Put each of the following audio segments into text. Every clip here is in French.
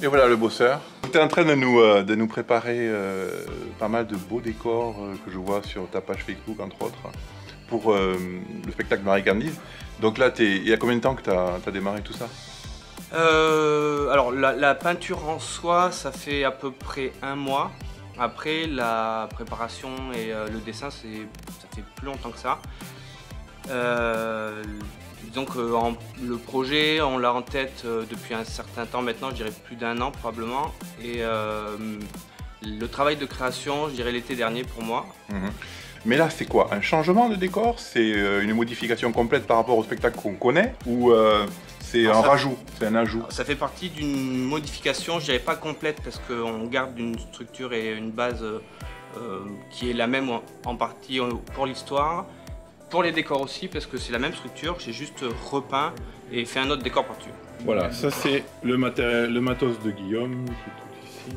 Et voilà le bosseur. Tu es en train de nous préparer pas mal de beaux décors que je vois sur ta page Facebook entre autres pour le spectacle Marie-Candide. Donc là, il y a combien de temps que tu as démarré tout ça? Alors la peinture en soi, ça fait à peu près 1 mois. Après la préparation et le dessin, ça fait plus longtemps que ça. Disons que le projet, on l'a en tête depuis un certain temps maintenant, je dirais plus d'1 an probablement. Et le travail de création, je dirais l'été dernier pour moi. Mais là, c'est quoi? Un changement de décor? C'est une modification complète par rapport au spectacle qu'on connaît? Ou c'est un rajout? C'est un ajout? Ça fait partie d'une modification, je dirais pas complète parce qu'on garde une structure et une base qui est la même en partie pour l'histoire. Pour les décors aussi, parce que c'est la même structure, j'ai juste repeint et fait un autre décor par-dessus. Voilà, ça c'est le matériel, le matos de Guillaume, qui est tout ici.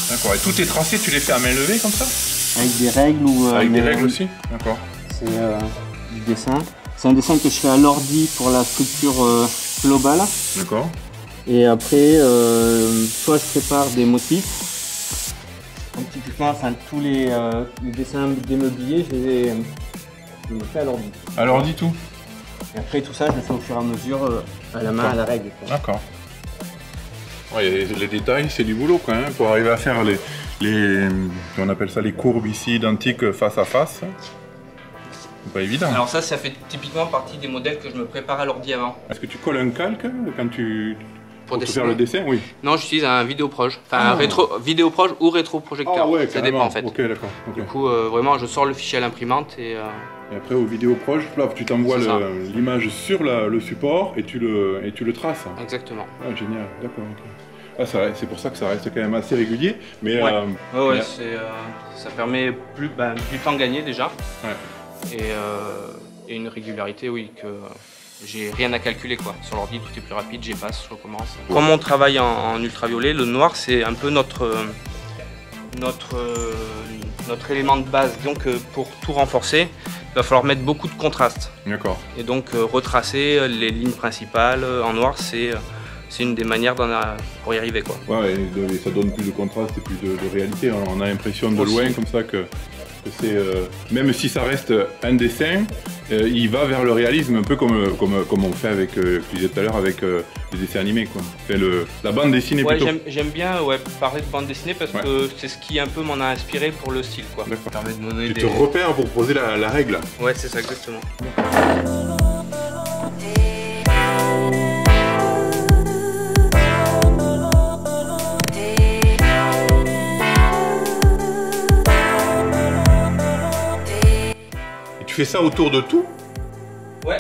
D'accord, et tout est tracé, tu les fais à main levée comme ça? Avec des règles ou... avec des règles aussi? D'accord. C'est du dessin. C'est un dessin que je fais à l'ordi pour la structure globale. D'accord. Et après, soit je prépare des motifs. Donc typiquement, enfin, tous les dessins démeublés, je les fais à l'ordi. À l'ordi tout? Et après tout ça, je le fais au fur et à mesure à la main, à la règle. D'accord. Ouais, les détails, c'est du boulot quand même, pour arriver à faire on appelle ça les courbes ici identiques face à face. C'est pas évident. Alors ça fait typiquement partie des modèles que je me prépare à l'ordi avant. Est-ce que tu colles un calque quand tu... Pour faire le dessin? Oui. Non, j'utilise un vidéoproche. Enfin, un vidéoproche ou rétroprojecteur. Ah ouais, ça dépend en fait. Ok, d'accord. Okay. Du coup, vraiment, je sors le fichier à l'imprimante et après au vidéoproche, tu t'envoies l'image sur le support et tu le traces. Exactement. Ah, génial, d'accord. Okay. Ah, c'est pour ça que ça reste quand même assez régulier. Mais, ouais, ça permet du temps gagné déjà. Ouais. Et une régularité, oui, que j'ai rien à calculer quoi. Sur l'ordi, tout est plus rapide, j'efface, je recommence. Comme on travaille en ultraviolet, le noir c'est un peu notre élément de base. Donc pour tout renforcer, il va falloir mettre beaucoup de contraste. D'accord. Et donc retracer les lignes principales en noir, c'est une des manières pour y arriver quoi. Ouais, et ça donne plus de contraste et plus de réalité. On a l'impression de loin comme ça que c'est même si ça reste un dessin, il va vers le réalisme un peu comme on fait avec, je disais tout à l'heure, avec les dessins animés quoi. La bande dessinée plutôt. J'aime bien parler de bande dessinée parce que c'est ce qui un peu m'en a inspiré pour le style quoi. D'accord. Tu te repères pour poser la règle. Ouais, c'est ça exactement. Tu fais ça autour de tout? Ouais,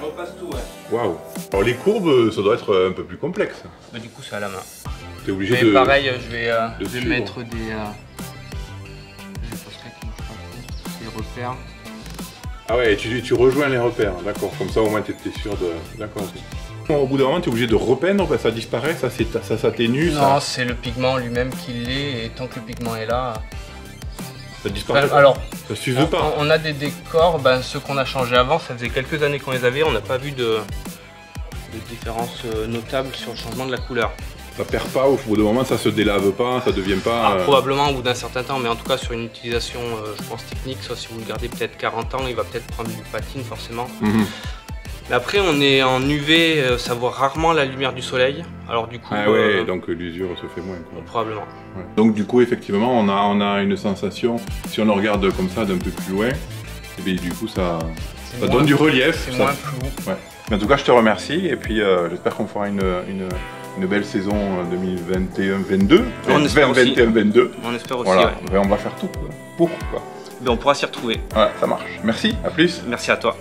je repasse tout, ouais. Waouh. Alors les courbes, ça doit être un peu plus complexe. Bah, du coup, c'est à la main. T'es obligé mais de... pareil, je vais mettre des repères. Ah ouais, tu rejoins les repères, d'accord. Comme ça, au moins, t'es sûr de... D'accord. Au bout d'un moment, tu es obligé de repeindre, ça disparaît, ça s'atténue. Non, c'est le pigment lui-même qui l'est, et tant que le pigment est là... Ça disparaît. Alors, ça s'use pas. On a des décors, ceux qu'on a changés avant, ça faisait quelques années qu'on les avait, on n'a pas vu de différence notable sur le changement de la couleur. Ça perd pas, au bout d'un moment ça se délave pas, ça devient pas... Alors, probablement au bout d'un certain temps, mais en tout cas sur une utilisation, je pense, technique, soit si vous le gardez peut-être 40 ans, il va peut-être prendre du patine forcément. Mais après on est en UV, ça voit rarement la lumière du soleil, alors du coup... Ah ouais, donc l'usure se fait moins quoi. Probablement. Ouais. Donc du coup effectivement on a une sensation, si on le regarde comme ça d'un peu plus loin, et bien, du coup ça donne du relief. C'est moins flou. Ouais. Mais en tout cas je te remercie et puis j'espère qu'on fera une belle saison 2021-22. On espère aussi. 2021-22. On espère aussi, voilà. ouais. On va faire tout pour quoi. Mais on pourra s'y retrouver. Ouais, ça marche. Merci, à plus. Merci à toi.